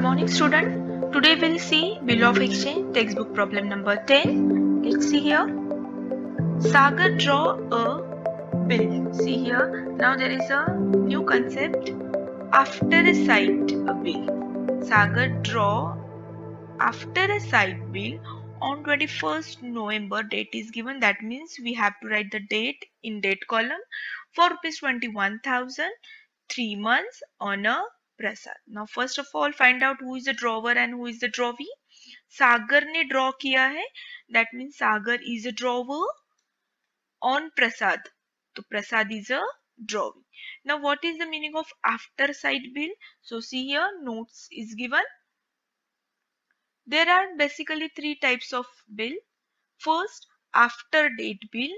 morning, student. Today we'll see Bill of Exchange textbook problem number 10. Let's see here. Sagar draw a bill. See here. Now there is a new concept. After a sight bill. Sagar draw after a sight bill on 21st November. Date is given. That means we have to write the date in date column for rupees 21,000. 3 months on a Prasad. Now first of all find out who is the drawer and who is the drawee. सागर ने draw किया है, that means Sagar is a drawer on Prasad. तो Prasad is a drawee. Now what is the meaning of after sight bill? So see here, notes is given. There are basically three types of bill. First, after date bill.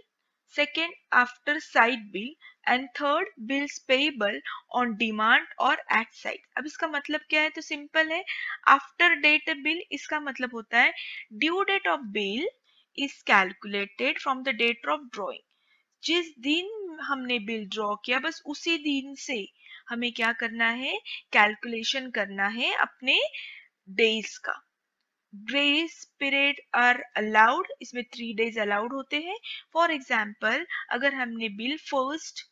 Second, after sight bill. And third bills payable on demand और at site. अब इसका मतलब क्या है? तो simple है. After date bill इसका मतलब होता है due date of bill is calculated from the date of drawing. जिस दिन हमने बिल ड्रॉ किया बस उसी दिन से हमें क्या करना है? कैलकुलेशन करना है अपने डेज का. Grace period are allowed. इसमें 3 days अलाउड होते हैं. फॉर एग्जाम्पल अगर हमने बिल 1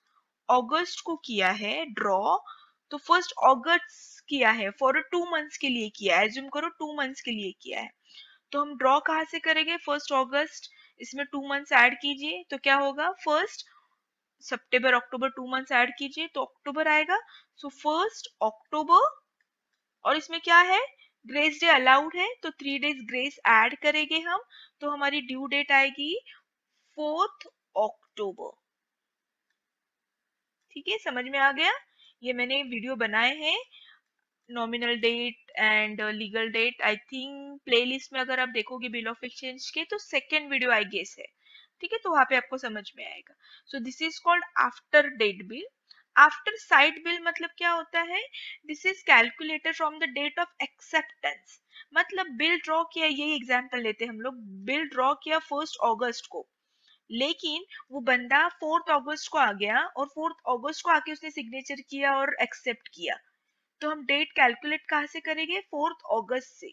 अगस्त को किया है ड्रॉ, तो 1 अगस्त किया है फॉर 2 months के लिए किया है. एज्यूम करो 2 months के लिए किया है, तो हम ड्रॉ कहाँ से करेंगे? 1 अगस्त, इसमें 2 months ऐड कीजिए तो क्या होगा? 1 सितंबर अक्टूबर 2 months ऐड कीजिए तो अक्टूबर आएगा. सो 1 अक्टूबर, और इसमें क्या है? ग्रेस डे अलाउड है तो 3 days ग्रेस ऐड करेंगे हम, तो हमारी ड्यू डेट आएगी 4 अक्टूबर. ठीक है, समझ में आ गया? ये मैंने वीडियो बनाए हैं nominal date and legal date. I think playlist में अगर आप देखोगे बिल ऑफ एक्सचेंज के तो सेकेंड वीडियो आई गेस है. ठीक है, तो वहां पे आपको समझ में आएगा. So this is called after date bill. After sight bill मतलब क्या होता है? This is calculated from the date of acceptance. मतलब बिल ड्रॉ किया, यही एग्जांपल लेते हैं हम लोग. बिल ड्रॉ किया 1 अगस्त को, लेकिन वो बंदा 4 अगस्त को आ गया और 4 अगस्त को आके उसने सिग्नेचर किया और एक्सेप्ट किया, तो हम डेट कैलकुलेट कहाँ से करेंगे? 4 अगस्त से.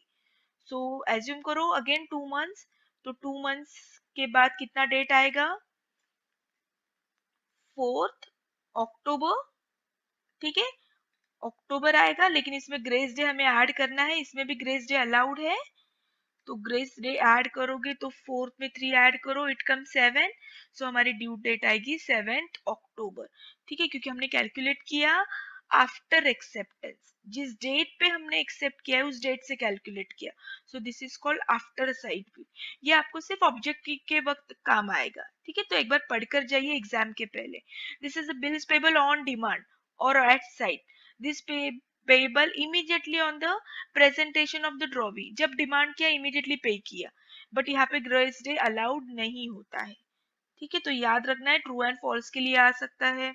सो एज्यूम करो अगेन 2 months, तो 2 months के बाद कितना डेट आएगा? 4 अक्टूबर. ठीक है, अक्टूबर आएगा, लेकिन इसमें ग्रेस डे हमें ऐड करना है. इसमें भी ग्रेस डे अलाउड है, तो ग्रेस डे ऐड करोगे तो 4 में 3 ऐड करो, इट कम 7. सो हमारी ड्यू डेट आएगी 7 अक्टूबर. ठीक है, क्योंकि हमने कैलकुलेट किया आफ्टर एक्सेप्टेंस. जिस डेट पे हमने एक्सेप्ट किया है उस डेट से कैलकुलेट किया. सो this is called after sight bill. ये आपको सिर्फ ऑब्जेक्ट के वक्त काम आएगा. ठीक है, तो एक बार पढ़कर जाइए एग्जाम के पहले. This is a bills payable on demand और at sight. This payable immediately on the presentation of the drawee. जब डिमांड किया इमीडिएटली पे किया, बट यहाँ पे ग्रेस डे अलाउड नहीं होता है. ठीक है, तो याद रखना है. ट्रू एंड फॉल्स के लिए आ सकता है,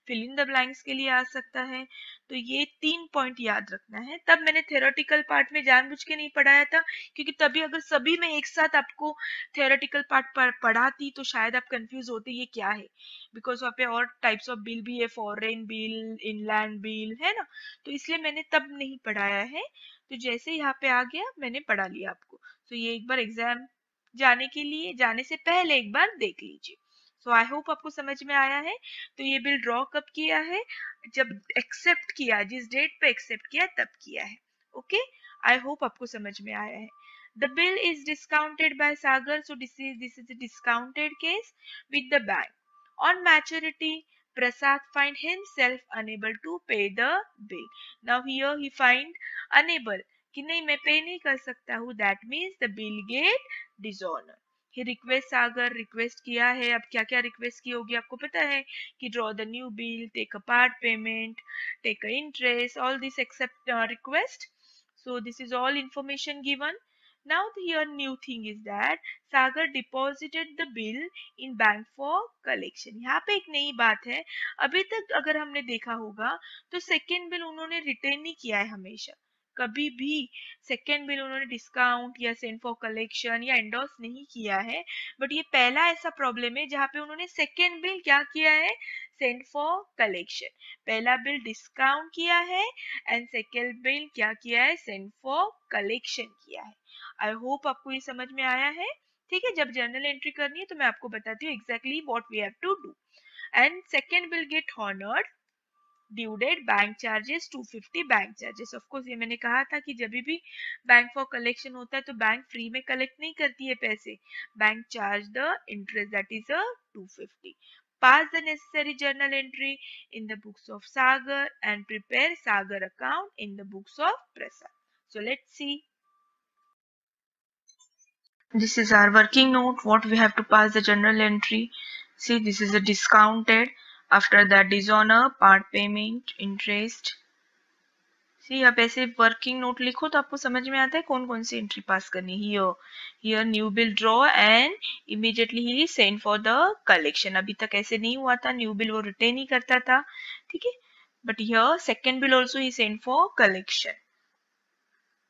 फिल इन द ब्लैंक्स के लिए आ सकता है. तो ये 3 पॉइंट याद रखना है. तब मैंने थ्योरेटिकल पार्ट में जानबूझ के नहीं पढ़ाया था, क्योंकि तभी अगर सभी में एक साथ आपको थ्योरेटिकल पार्ट पढ़ाती तो शायद आप कंफ्यूज होते ये क्या है. बिकॉज वहाँ पे और टाइप्स ऑफ बिल भी है, फॉरेन बिल, इनलैंड बिल है ना, तो इसलिए मैंने तब नहीं पढ़ाया है. तो जैसे यहाँ पे आ गया मैंने पढ़ा लिया आपको. तो ये एक बार एग्जाम जाने के लिए, जाने से पहले एक बार देख लीजिए. सो आई होप आपको समझ में आया है. तो ये बिल ड्रॉ कब किया है? जब एक्सेप्ट किया, जिस डेट पे एक्सेप्ट किया तब किया है. ओके, आई होप आपको समझ में आया है. The bill is discounted by Sagar, so this is a discounted case with the bank. On maturity, Prasad find himself unable to pay the bill. Now here he find unable, कि नहीं मैं पे नहीं कर सकता हूँ. That means the bill get dishonored. He request Sagar request किया है. अब क्या क्या रिक्वेस्ट की होगी आपको पता है कि draw the new bill, take a part payment, take a interest, all this accept request. So this is all information given. Now here new thing is that Sagar deposited the bill in bank for collection. यहाँ पे एक नई बात है. अभी तक अगर हमने देखा होगा तो सेकेंड बिल उन्होंने रिटर्न नहीं किया है हमेशा. कभी भी सेकेंड बिल उन्होंने डिस्काउंट या सेंड फॉर कलेक्शन या एंडोर्स नहीं किया है. बट ये पहला ऐसा प्रॉब्लम है जहाँ पे उन्होंने सेकेंड बिल क्या किया है? Send for collection. पहला बिल डिस्काउंट किया है एंड सेकेंड बिल क्या किया है, सेंड फॉर कलेक्शन किया है। आई होप आपको ये समझ में आया है। ठीक है, जब जर्नल एंट्री करनी है तो मैं आपको बताती हूँ exactly what we have to do. And second bill get honoured, due date bank charges 250 bank charges. Of course ये मैंने कहा था कि जब भी बैंक फॉर कलेक्शन होता है तो बैंक फ्री में कलेक्ट नहीं करती है पैसे, bank charge the interest that is 250। Pass the necessary journal entry in the books of Sagar and prepare Sagar account in the books of Prasad. So let's see. This is our working note, what we have to pass the journal entry. See, this is a discounted. After that, dishonor, part payment, interest. सी आप ऐसे working note लिखो तो आपको समझ में आता है कौन कौन सी एंट्री पास करनी है। Here new bill draw and immediately ही सेंड फॉर द कलेक्शन। अभी तक ऐसे नहीं हुआ था, न्यू बिल वो रिटेन ही करता था, ठीक है, but here second bill also ही send for collection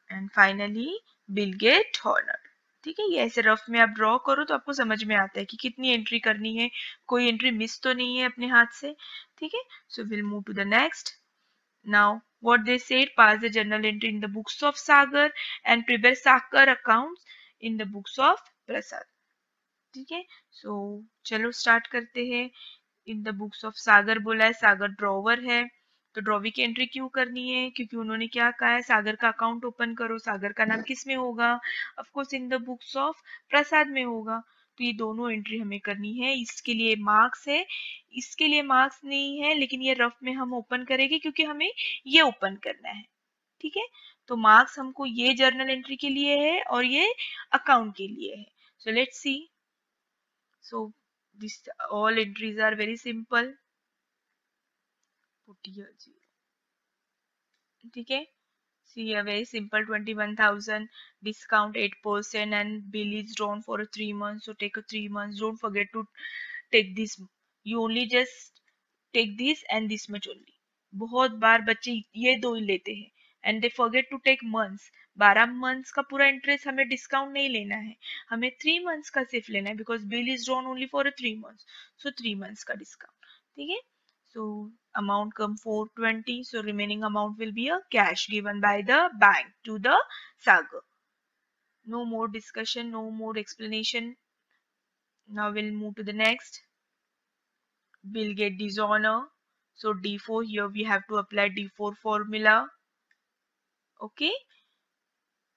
and finally bill get honoured. ठीक है, ये ऐसे रफ में आप ड्रॉ करो तो आपको समझ में आता है कि कितनी एंट्री करनी है, कोई एंट्री मिस तो नहीं है अपने हाथ से। ठीक है, so will move to the next. Now, what they said, pass the journal entry in the books of Sagar and prepare Sagar accounts in the books of Prasad. ठीक है, so चलो स्टार्ट करते हैं। इन द बुक्स ऑफ सागर बोला है, सागर drawer है तो drawee की एंट्री क्यों करनी है, क्योंकि उन्होंने क्या कहा है, सागर का अकाउंट ओपन करो। सागर का नाम किस में होगा, of course in the books of Prasad में होगा। तो ये दोनों एंट्री हमें करनी है। इसके लिए मार्क्स है, इसके लिए मार्क्स नहीं है, लेकिन ये रफ में हम ओपन करेंगे क्योंकि हमें ये ओपन करना है। ठीक है, तो मार्क्स हमको ये जर्नल एंट्री के लिए है और ये अकाउंट के लिए है। So let's see. So this all entries are very simple. Put here 0. ठीक है, see a very simple 21,000 discount 8% and bill is drawn for 3 months, so take a 3 months. Don't forget to take this, you only just take this and this much only. बहुत बार बच्चे ये दो ही लेते हैं and they forget to take months. 12 months का पूरा interest हमें डिस्काउंट नहीं लेना है, हमें 3 मंथ्स का सिर्फ लेना है, because bill is drawn only for 3 months, so 3 months का डिस्काउंट। ठीक है, so amount come 420, so remaining amount will be a cash given by the bank to the Sagar. No more discussion, no more explanation. Now we'll move to the next. Bill get dishonor, so D4, here we have to apply D4 formula. Okay,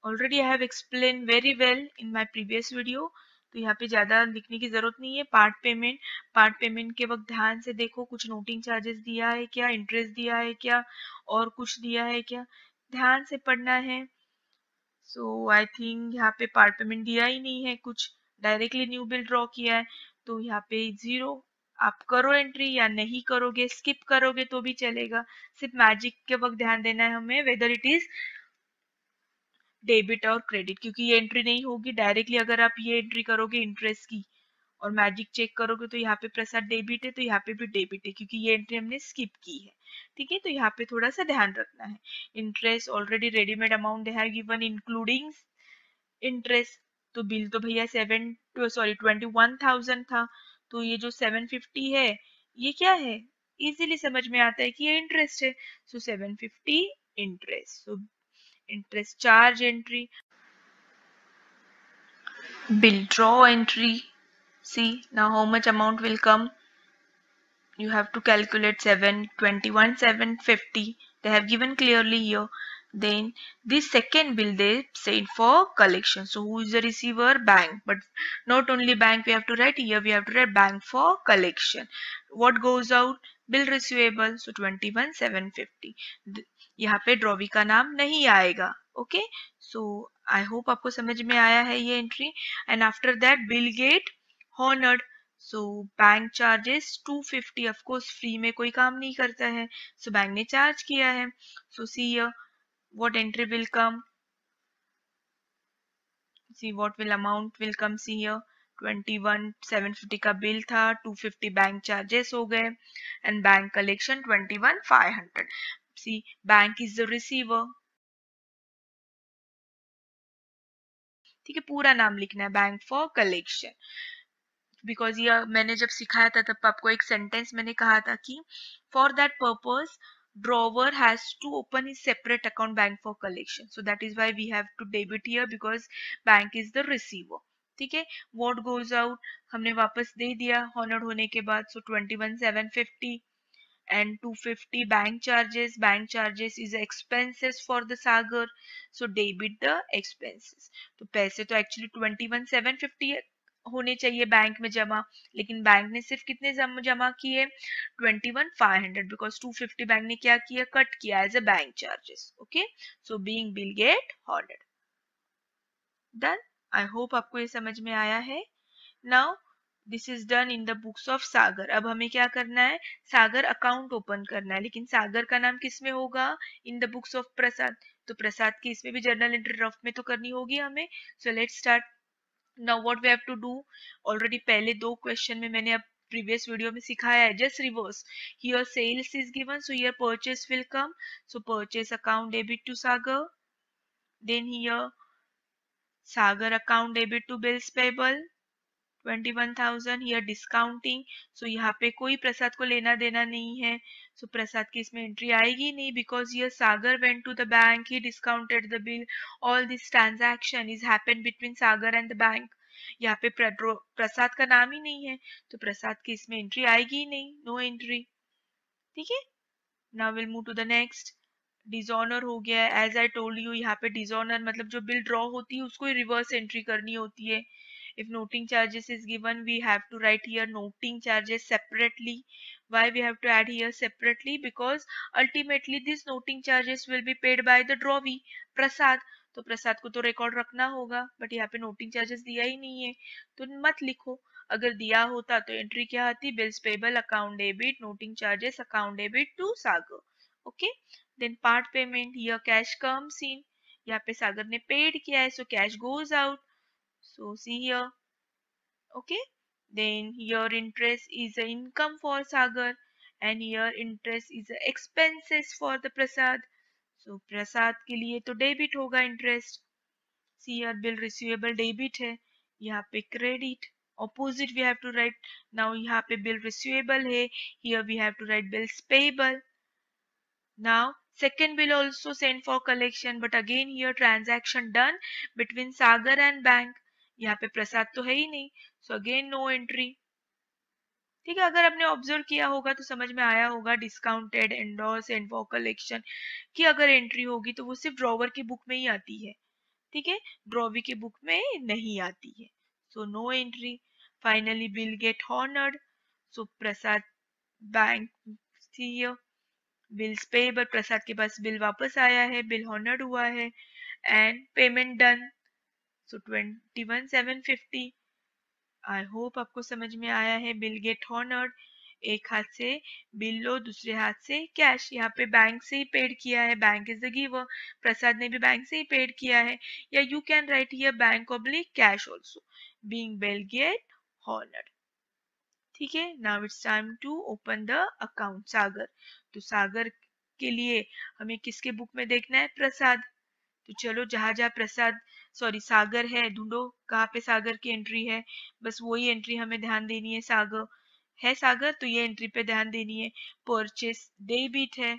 already I have explained very well in my previous video, तो यहाँ पे ज्यादा लिखने की जरूरत नहीं है। Part payment के वक्त ध्यान से देखो, कुछ नोटिंग चार्जेस दिया है क्या, इंटरेस्ट दिया है क्या, और कुछ दिया है क्या, ध्यान से पढ़ना है। सो आई थिंक यहाँ पे पार्ट पेमेंट दिया ही नहीं है कुछ, डायरेक्टली न्यू बिल ड्रॉ किया है, तो यहाँ पे 0। आप करो एंट्री या नहीं करोगे, स्किप करोगे तो भी चलेगा, सिर्फ मैजिक के वक्त ध्यान देना है हमें, वेदर इट इज डेबिट और क्रेडिट, क्योंकि ये एंट्री नहीं होगी डायरेक्टली। अगर आप ये एंट्री करोगे इंटरेस्ट की और मैजिक चेक करोगे तो यहाँ पे प्रसाद डेबिट है, तो यहाँ पे भी डेबिट है क्योंकि ये एंट्री हमने स्किप की है। ठीक है, तो यहाँ पे थोड़ा सा ध्यान रखना है। Interest already readymade amount they have given including interest, तो बिल तो भैया 21,000 था, तो ये जो 750 है ये क्या है, इजीली समझ में आता है कि ये इंटरेस्ट है, सो 750 interest, so interest charge entry, bill draw entry. See now how much amount will come, you have to calculate 721 750, they have given clearly here. Then this second bill they said for collection, so who is the receiver, bank, but not only bank we have to write here, we have to write bank for collection. What goes out, bill receivable, so 21 750, यहाँ पे drawee का नाम नहीं आएगा। Okay, सो आई hope आपको समझ में आया है ये entry. And after that bill get honoured, so bank charges 250, of course free में कोई काम नहीं करता है, सो बैंक ने चार्ज किया है। So see here what entry will come, see what will amount will come, see here 21 750 का बिल था, 250 बैंक चार्जेस हो गए and bank collection 21 500। See bank is the receiver, ठीक है, पूरा नाम लिखना है बैंक फॉर कलेक्शन। बिकॉज ये मैंने जब सिखाया था तब आपको एक सेंटेंस मैंने कहा था कि for that purpose drawer has to open his separate account bank for collection, so that is why we have to debit here because bank is the receiver. ठीक है, what goes out हमने वापस दे दिया honored होने के बाद, so 21,750 and 250 bank charges is expenses for the Sagar, so debit the expenses. तो पैसे तो actually 21,750 होने चाहिए बैंक में जमा, लेकिन बैंक ने सिर्फ कितने जमा किए 21,500 बिकॉज 250 बैंक ने क्या किया कट किया as a bank charges. Okay, so being bill get honoured. Done. I hope आपको ये समझ में आया है. Now this is done in the books of Sagar. अब हमें क्या करना है, सागर अकाउंट ओपन करना है, लेकिन सागर का नाम किस में होगा, इन द बुक्स ऑफ प्रसाद. तो प्रसाद की इसमें भी जर्नल एंट्री रफ में तो करनी होगी हमें. So let's start. Now what we have to do, already पहले दो क्वेश्चन में मैंने अब previous video में सिखाया है, just reverse. Here sales is given, so here purchase will come, so purchase account debit to Sagar. Then here Sagar account debit to bills payable 21,000. here discounting, so यहाँ पे कोई प्रसाद को लेना देना नहीं है, so प्रसाद की इसमें एंट्री आएगी नहीं because here Sagar went to the bank, he discounted the bill. all this transaction is happened between Sagar and the bank. यहाँ पे प्रसाद का नाम ही नहीं है, तो प्रसाद की इसमें एंट्री आएगी ही नहीं, नो एंट्री. ठीक है, now will move to the next. Dishonour हो गया है. एज आई टोल्ड यू, यहाँ पे डिसऑनर मतलब जो बिल ड्रॉ होती है उसको रिवर्स एंट्री करनी होती है. if noting charges is given, we have to write here noting charges separately. why we have to add here separately, because ultimately these noting charges will be paid by the drawee प्रसाद. तो प्रसाद को तो record रखना होगा, but यहाँ पे noting charges दिया ही नहीं है तो मत लिखो. अगर दिया होता तो एंट्री क्या आती, bills payable account debit noting charges account debit to Sagar. Okay, then part payment, here cash comes in. यहाँ पे सागर ने पेड किया है, so cash goes out. So see here, okay. Then here interest is a income for Sagar, and here interest is a expenses for the Prasad. So Prasad के लिए तो debit होगा interest. See here bill receivable debit है, यहाँ पे credit. Opposite we have to write. Now यहाँ पे bill receivable है, here we have to write bills payable. Now second bill also sent for collection, but again here transaction done between Sagar and bank. यहाँ पे प्रसाद तो है ही नहीं, so again no entry. ठीक है, अगर आपने ऑब्जर्व किया होगा तो समझ में आया होगा discounted endorse and for collection की अगर एंट्री होगी तो वो सिर्फ ड्रॉवर की बुक में ही आती है. ठीक है, ड्रॉवी की बुक में नहीं आती है, so no entry. Finally bill get honoured, so Prasad bank bills payable, Prasad के पास बिल वापस आया है, बिल हॉनर्ड हुआ है and payment done. So 21,750. I hope आपको समझ में आया है. बिल गेट हॉनर्ड, एक हाथ से बिल लो दूसरे हाथ से कैश. यहाँ पे बैंक से ही पेड किया है, bank is the giver. Prasad ने भी बैंक से ही पेड किया है, या you can write here bank oblique cash also. Being bill get honoured. ठीक है, now it's time to open the account Sagar. तो सागर के लिए हमें किसके बुक में देखना है, प्रसाद. तो चलो जहां जहां प्रसाद सागर है ढूंढो, कहाँ पे सागर की एंट्री है, बस वही एंट्री हमें ध्यान देनी है. सागर है, सागर तो ये एंट्री पे ध्यान देनी है. परचेस डेबिट है,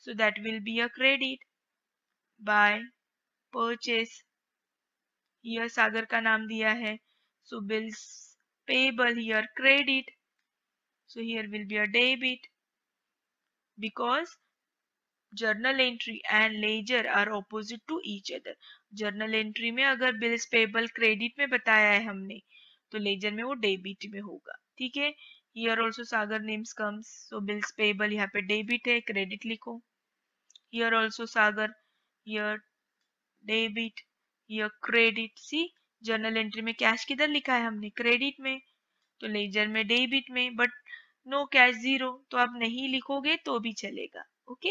so that will be a credit. By purchase, here Sagar का नाम दिया है, so bills payable here credit, so here will be a debit because journal entry and ledger are opposite to each other. journal entry में अगर bills payable credit में बताया है हमने, तो ledger में वो debit में होगा. ठीक है, here also Sagar names comes, so bills payable यहाँ पे debit है, credit लिखो. here also Sagar, here debit, here credit. see journal entry में cash किधर लिखा है हमने, credit में, तो ledger में debit में, बट नो कैश जीरो, तो आप नहीं लिखोगे तो भी चलेगा. ओके,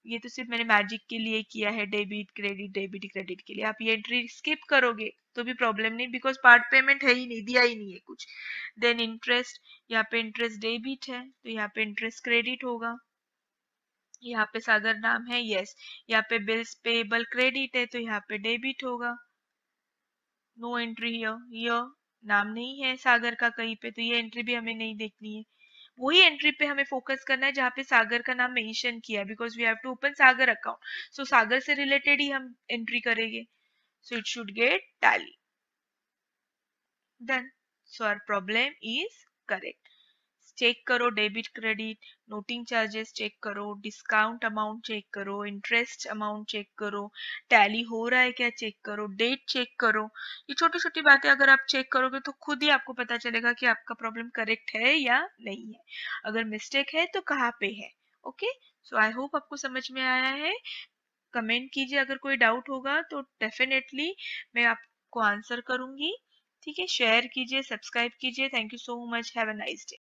ये तो सिर्फ मैंने मैजिक के लिए किया है, डेबिट क्रेडिट के लिए. आप ये एंट्री स्किप करोगे तो भी प्रॉब्लम नहीं, बिकॉज पार्ट पेमेंट है ही नहीं, दिया ही नहीं है कुछ. देन इंटरेस्ट, यहाँ पे इंटरेस्ट डेबिट है तो यहाँ पे इंटरेस्ट क्रेडिट होगा. यहाँ पे सागर नाम है, यस. यहाँ पे बिल्स पेबल क्रेडिट है तो यहाँ पे डेबिट होगा. No entry here. नाम नहीं है सागर का कहीं पे, तो ये एंट्री भी हमें नहीं देखनी है। वही एंट्री पे हमें फोकस करना है जहाँ पे सागर का नाम मेंशन किया है, because we have to open Sagar account, so Sagar से रिलेटेड ही हम एंट्री करेंगे। So it should get tally. Done. So our problem is correct. Check करो debit credit, noting charges check करो, डिस्काउंट अमाउंट चेक करो, इंटरेस्ट अमाउंट चेक करो, tally हो रहा है क्या चेक करो, डेट चेक करो। ये छोटी छोटी बातें अगर आप चेक करोगे तो खुद ही आपको पता चलेगा कि आपका प्रॉब्लम करेक्ट है या नहीं है, अगर मिस्टेक है तो कहाँ पे है। ओके, सो आई होप आपको समझ में आया है। कमेंट कीजिए अगर कोई डाउट होगा तो डेफिनेटली मैं आपको आंसर करूंगी। ठीक है, शेयर कीजिए, सब्सक्राइब कीजिए। Thank you so much, have a nice day.